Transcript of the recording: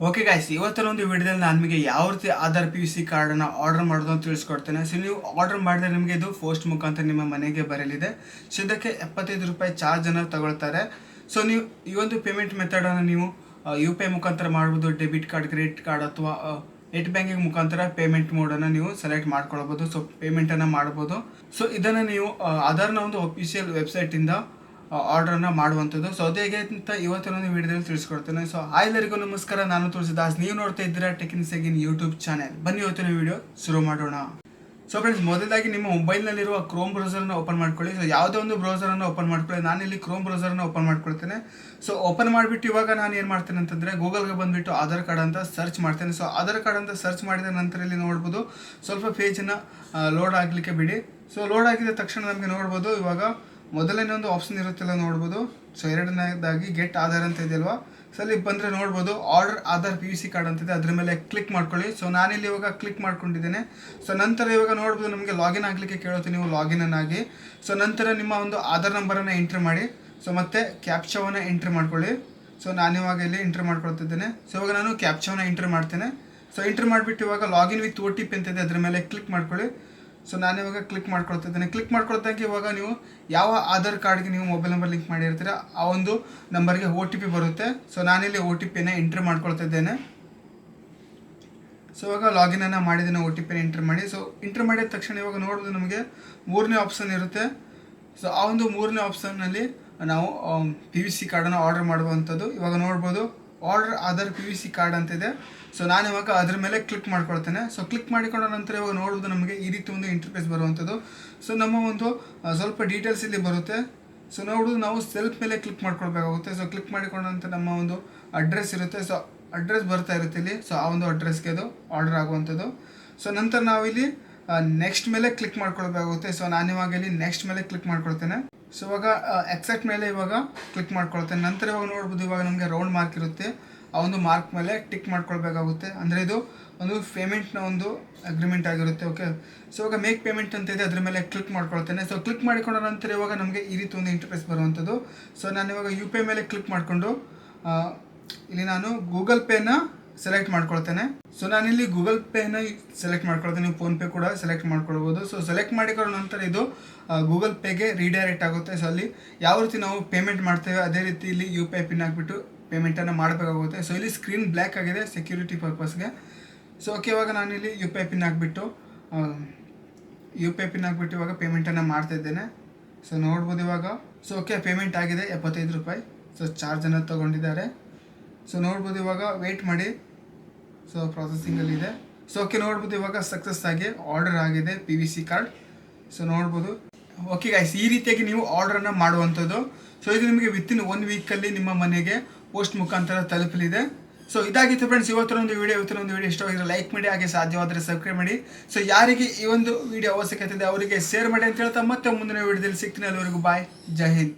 Okay guys, ಇವತ್ತಿನ ಒಂದು ವಿಡಿಯೋದಲ್ಲಿ ನಾನು ನಿಮಗೆ ಯಾವ ರೀತಿ ಆಧಾರ್ PUC ಕಾರ್ಡನ್ನು ಆರ್ಡರ್ ಮಾಡೋದು ಅಂತ ತಿಳಿಸ್ಕೊಡ್ತೇನೆ. ಸೊ ನೀವು ಆರ್ಡರ್ ಮಾಡಿದ್ರೆ ನಿಮಗೆ ಇದು ಪೋಸ್ಟ್ ಮುಖಾಂತರ ನಿಮ್ಮ ಮನೆಗೆ ಬರಲಿದೆ. ಸೊ ಇದಕ್ಕೆ 75 ರೂಪಾಯಿ ಚಾರ್ಜನ್ನು ತಗೊಳ್ತಾರೆ. ಸೊ ನೀವು ಈ ಒಂದು ಪೇಮೆಂಟ್ ಮೆಥಡನ್ನು ನೀವು UPI ಮುಖಾಂತರ ಮಾಡ್ಬೋದು, ಡೆಬಿಟ್ ಕಾರ್ಡ್, ಕ್ರೆಡಿಟ್ ಕಾರ್ಡ್ ಅಥವಾ ನೆಟ್ ಬ್ಯಾಂಕಿಂಗ್ ಮುಖಾಂತರ ಪೇಮೆಂಟ್ ಮೋಡನ್ನು ನೀವು ಸೆಲೆಕ್ಟ್ ಮಾಡ್ಕೊಳ್ಬೋದು. ಸೊ ಪೇಮೆಂಟನ್ನು ಮಾಡ್ಬೋದು. ಸೊ ಇದನ್ನು ನೀವು ಆಧಾರ್ನ ಒಂದು ಅಫಿಷಿಯಲ್ ವೆಬ್ಸೈಟಿಂದ ಆರ್ಡರ್ನ ಮಾಡುವಂಥದ್ದು. ಸೊ ಅದೇ ಹೇಗೆ ಅಂತ ಇವತ್ತಿನ ಒಂದು ವಿಡಿಯೋದಲ್ಲಿ ತಿಳಿಸ್ಕೊಡ್ತೇನೆ. ಸೊ ಎಲ್ಲರಿಗೂ ನಮಸ್ಕಾರ, ನಾನು ತುಳಸಿದಾಸ್. ನೀವು ನೋಡ್ತಾ ಇದ್ದೀರಾ ಟೆಕ್ನಿಕ್ಸ್ ಅಗೇನ್ ಯೂಟ್ಯೂಬ್ ಚಾನೆಲ್. ಬನ್ನಿ ಇವತ್ತಿನ ವಿಡಿಯೋ ಶುರು ಮಾಡೋಣ. ಸೊ ಫ್ರೆಂಡ್ಸ್, ಮೊದಲಾಗಿ ನಿಮ್ಮ ಮೊಬೈಲ್ನಲ್ಲಿರುವ ಕ್ರೋಮ್ ಬ್ರೌಸರ್ನ ಓಪನ್ ಮಾಡ್ಕೊಳ್ಳಿ. ಸೊ ಯಾವುದೇ ಒಂದು ಬ್ರೌಸರನ್ನು ಓಪನ್ ಮಾಡ್ಕೊಳ್ಳಿ. ನಾನಿಲ್ಲಿ ಕ್ರೋಮ್ ಬ್ರೌಸರ್ನ ಓಪನ್ ಮಾಡ್ಕೊಳ್ತೇನೆ. ಸೊ ಓಪನ್ ಮಾಡಿಬಿಟ್ಟು ಇವಾಗ ನಾನು ಏನು ಮಾಡ್ತೇನೆ ಅಂತಂದರೆ ಗೂಗಲ್ಗೆ ಬಂದುಬಿಟ್ಟು ಆಧಾರ್ ಕಾರ್ಡ್ ಅಂತ ಸರ್ಚ್ ಮಾಡ್ತೇನೆ. ಸೊ ಆಧಾರ್ ಕಾರ್ಡ್ ಅಂತ ಸರ್ಚ್ ಮಾಡಿದ ನಂತರ ಇಲ್ಲಿ ನೋಡ್ಬೋದು ಸ್ವಲ್ಪ ಪೇಜನ್ನು ಲೋಡ್ ಆಗಲಿಕ್ಕೆ ಬಿಡಿ. ಸೊ ಲೋಡ್ ಆಗಿದ ತಕ್ಷಣ ನಮಗೆ ನೋಡ್ಬೋದು ಇವಾಗ ಮೊದಲನೇ ಒಂದು ಆಪ್ಷನ್ ಇರುತ್ತಲ್ಲ ನೋಡ್ಬೋದು. ಸೊ ಎರಡನೇದಾಗಿ ಗೆಟ್ ಆಧಾರ್ ಅಂತ ಇದೆಯಲ್ವಾ. ಸೊ ಅಲ್ಲಿ ಬಂದರೆ ನೋಡ್ಬೋದು ಆರ್ಡರ್ ಆಧಾರ್ PUC ಕಾರ್ಡ್ ಅಂತಿದೆ, ಅದ್ರ ಮೇಲೆ ಕ್ಲಿಕ್ ಮಾಡ್ಕೊಳ್ಳಿ. ಸೊ ನಾನಿಲ್ಲಿ ಇವಾಗ ಕ್ಲಿಕ್ ಮಾಡ್ಕೊಂಡಿದ್ದೇನೆ. ಸೊ ನಂತರ ಇವಾಗ ನೋಡ್ಬೋದು ನಮಗೆ ಲಾಗಿನ್ ಆಗಲಿಕ್ಕೆ ಕೇಳುತ್ತೆ, ನೀವು ಲಾಗಿನ್ ಆಗಿ. ಸೊ ನಂತರ ನಿಮ್ಮ ಒಂದು ಆಧಾರ್ ನಂಬರನ್ನು ಎಂಟ್ರಿ ಮಾಡಿ. ಸೊ ಮತ್ತೆ ಕ್ಯಾಪ್ಚಾವನ್ನು ಎಂಟ್ರಿ ಮಾಡ್ಕೊಳ್ಳಿ. ಸೊ ನಾನಿವಾಗ ಇಲ್ಲಿ ಎಂಟ್ರಿ ಮಾಡ್ಕೊಳ್ತಿದ್ದೇನೆ. ಸೊ ಇವಾಗ ನಾನು ಕ್ಯಾಪ್ಚಾವನ್ನು ಎಂಟ್ರಿ ಮಾಡ್ತೇನೆ. ಸೊ ಎಂಟ್ರಿ ಮಾಡಿಬಿಟ್ಟು ಇವಾಗ ಲಾಗಿನ್ ವಿತ್ OTP ಅಂತಿದೆ, ಅದ್ರ ಮೇಲೆ ಕ್ಲಿಕ್ ಮಾಡ್ಕೊಳ್ಳಿ. ಸೊ ನಾನಿವಾಗ ಕ್ಲಿಕ್ ಮಾಡ್ಕೊಳ್ತಿದ್ದೇನೆ. ಕ್ಲಿಕ್ ಮಾಡ್ಕೊಳ್ತಾಗೆ ಇವಾಗ ನೀವು ಯಾವ ಆಧಾರ್ ಕಾರ್ಡ್ಗೆ ನೀವು ಮೊಬೈಲ್ ನಂಬರ್ ಲಿಂಕ್ ಮಾಡಿರ್ತೀರ ಆ ಒಂದು ನಂಬರ್ಗೆ OTP ಬರುತ್ತೆ. ಸೊ ನಾನಿಲ್ಲಿ OTPನ ಎಂಟ್ರಿ ಮಾಡ್ಕೊಳ್ತಿದ್ದೇನೆ. ಸೊ ಇವಾಗ ಲಾಗಿನನ್ನು ಮಾಡಿದ್ದೇನೆ, OTPನ ಎಂಟ್ರಿ ಮಾಡಿ. ಸೊ ಎಂಟ್ರಿ ಮಾಡಿದ ತಕ್ಷಣ ಇವಾಗ ನೋಡ್ಬೋದು ನಮಗೆ ಮೂರನೇ ಆಪ್ಷನ್ ಇರುತ್ತೆ. ಸೊ ಆ ಒಂದು ಮೂರನೇ ಆಪ್ಷನ್ನಲ್ಲಿ ನಾವು PUC ಕಾರ್ಡನ್ನು ಆರ್ಡರ್ ಮಾಡುವಂಥದ್ದು. ಇವಾಗ ನೋಡ್ಬೋದು ಆರ್ಡರ್ ಆಧಾರ್ PUC ಕಾರ್ಡ್ ಅಂತಿದೆ. ಸೊ ನಾನಿವಾಗ ಅದ್ರ ಮೇಲೆ ಕ್ಲಿಕ್ ಮಾಡ್ಕೊಳ್ತೇನೆ. ಸೊ ಕ್ಲಿಕ್ ಮಾಡಿಕೊಂಡ ನಂತರ ಇವಾಗ ನೋಡ್ಬೋದು ನಮಗೆ ಈ ರೀತಿ ಒಂದು ಇಂಟರ್ಫೇಸ್ ಬರುವಂಥದ್ದು. ಸೊ ನಮ್ಮ ಒಂದು ಸ್ವಲ್ಪ ಡೀಟೇಲ್ಸ್ ಇಲ್ಲಿ ಬರುತ್ತೆ. ಸೊ ನೋಡೋದು ನಾವು ಸೆಲ್ಫ್ ಮೇಲೆ ಕ್ಲಿಕ್ ಮಾಡ್ಕೊಳ್ಬೇಕಾಗುತ್ತೆ. ಸೊ ಕ್ಲಿಕ್ ಮಾಡಿಕೊಂಡ ನಂತರ ನಮ್ಮ ಒಂದು ಅಡ್ರೆಸ್ ಇರುತ್ತೆ. ಸೊ ಅಡ್ರೆಸ್ ಬರ್ತಾ ಇರುತ್ತೆ ಇಲ್ಲಿ. ಸೊ ಆ ಒಂದು ಅಡ್ರೆಸ್ಗೆ ಅದು ಆರ್ಡರ್ ಆಗುವಂಥದ್ದು. ಸೊ ನಂತರ ನಾವಿಲ್ಲಿ ನೆಕ್ಸ್ಟ್ ಮೇಲೆ ಕ್ಲಿಕ್ ಮಾಡ್ಕೊಳ್ಬೇಕಾಗುತ್ತೆ. ಸೊ ನಾನಿವಾಗ ಇಲ್ಲಿ ನೆಕ್ಸ್ಟ್ ಮೇಲೆ ಕ್ಲಿಕ್ ಮಾಡ್ಕೊಳ್ತೇನೆ. ಸೊ ಇವಾಗ ಎಕ್ಸೆಪ್ಟ್ ಮೇಲೆ ಇವಾಗ ಕ್ಲಿಕ್ ಮಾಡ್ಕೊಳ್ತೇನೆ. ನಂತರ ಇವಾಗ ನೋಡ್ಬೋದು ಇವಾಗ ನಮಗೆ ರೌಂಡ್ ಮಾರ್ಕ್ ಇರುತ್ತೆ, ಆ ಒಂದು ಮಾರ್ಕ್ ಮೇಲೆ ಟಿಕ್ ಮಾಡ್ಕೊಳ್ಬೇಕಾಗುತ್ತೆ. ಅಂದರೆ ಇದು ಒಂದು ಪೇಮೆಂಟ್ನ ಒಂದು ಅಗ್ರಿಮೆಂಟ್ ಆಗಿರುತ್ತೆ. ಓಕೆ, ಸೊ ಇವಾಗ ಮೇಕ್ ಪೇಮೆಂಟ್ ಅಂತ ಇದೆ, ಅದ್ರ ಮೇಲೆ ಕ್ಲಿಕ್ ಮಾಡ್ಕೊಳ್ತೇನೆ. ಸೊ ಕ್ಲಿಕ್ ಮಾಡಿಕೊಂಡ ನಂತರ ಇವಾಗ ನಮಗೆ ಈ ರೀತಿ ಒಂದು ಇಂಟರ್ಫೇಸ್ ಬರುವಂಥದ್ದು. ಸೊ ನಾನು ಇವಾಗ UPI ಮೇಲೆ ಕ್ಲಿಕ್ ಮಾಡಿಕೊಂಡು ಇಲ್ಲಿ ನಾನು ಗೂಗಲ್ ಪೇನ ಸೆಲೆಕ್ಟ್ ಮಾಡ್ಕೊಳ್ತೇನೆ. ಸೊ ನಾನಿಲ್ಲಿ ಗೂಗಲ್ ಪೇನ ಸೆಲೆಕ್ಟ್ ಮಾಡ್ಕೊಳ್ತೇನೆ, ನೀವು ಫೋನ್ಪೇ ಕೂಡ ಸೆಲೆಕ್ಟ್ ಮಾಡ್ಕೊಳ್ಬೋದು. ಸೊ ಸೆಲೆಕ್ಟ್ ಮಾಡಿಕೊಂಡ ನಂತರ ಇದು ಗೂಗಲ್ ಪೇಗೆ ರೀಡೈರೆಕ್ಟ್ ಆಗುತ್ತೆ. ಸೊ ಅಲ್ಲಿ ಯಾವ ರೀತಿ ನಾವು ಪೇಮೆಂಟ್ ಮಾಡ್ತೇವೆ ಅದೇ ರೀತಿ ಇಲ್ಲಿ UPI ಪಿನ್ ಹಾಕ್ಬಿಟ್ಟು ಪೇಮೆಂಟನ್ನು ಮಾಡಬೇಕಾಗುತ್ತೆ. ಸೊ ಇಲ್ಲಿ ಸ್ಕ್ರೀನ್ ಬ್ಲ್ಯಾಕ್ ಆಗಿದೆ ಸೆಕ್ಯೂರಿಟಿ ಪರ್ಪಸ್ಗೆ. ಸೊ ಓಕೆ, ಇವಾಗ ನಾನಿಲ್ಲಿ UPI ಪಿನ್ ಹಾಕ್ಬಿಟ್ಟು ಇವಾಗ ಪೇಮೆಂಟನ್ನು ಮಾಡ್ತಾಯಿದ್ದೇನೆ. ಸೊ ನೋಡ್ಬೋದು ಇವಾಗ. ಸೊ ಓಕೆ, ಪೇಮೆಂಟ್ ಆಗಿದೆ 75 ರೂಪಾಯಿ. ಸೊ ಚಾರ್ಜನ್ನು ತೊಗೊಂಡಿದ್ದಾರೆ. ಸೊ ನೋಡ್ಬೋದು ಇವಾಗ ವೆಯ್ಟ್ ಮಾಡಿ. ಸೊ ಪ್ರೊಸೆಸಿಂಗಲ್ಲಿದೆ. ಸೊ ಓಕೆ, ನೋಡ್ಬೋದು ಇವಾಗ ಸಕ್ಸಸ್ ಆಗಿ ಆರ್ಡರ್ ಆಗಿದೆ PUC ಕಾರ್ಡ್. ಸೊ ನೋಡ್ಬೋದು. ಓಕೆ ಗೈಸ್, ಈ ರೀತಿಯಾಗಿ ನೀವು ಆರ್ಡರನ್ನು ಮಾಡುವಂಥದ್ದು. ಸೊ ಇದು ನಿಮಗೆ ವಿತಿನ್ 1 ವೀಕಲ್ಲಿ ನಿಮ್ಮ ಮನೆಗೆ ಪೋಸ್ಟ್ ಮುಖಾಂತರ ತಲುಪಲಿದೆ. ಸೊ ಇದಾಗಿತ್ತು ಫ್ರೆಂಡ್ಸ್ ಇವತ್ತಿನ ಒಂದು ವಿಡಿಯೋ ಇಷ್ಟವಾಗಿದ್ರೆ ಲೈಕ್ ಮಾಡಿ, ಹಾಗೆ ಸಾಧ್ಯವಾದರೆ ಸಬ್ಸ್ಕ್ರೈಬ್ ಮಾಡಿ. ಸೊ ಯಾರಿಗೆ ಈ ಒಂದು ವಿಡಿಯೋ ಅವಶ್ಯಕತೆ ಇದೆ ಅವರಿಗೆ ಶೇರ್ ಮಾಡಿ ಅಂತ ಹೇಳ್ತಾ ಮತ್ತೆ ಮುಂದಿನ ವಿಡಿಯೋದಲ್ಲಿ ಸಿಗ್ತೀನಿ. ಅಲ್ಲಿವರೆಗೂ ಬಾಯ್, ಜೈ ಹಿಂದ್.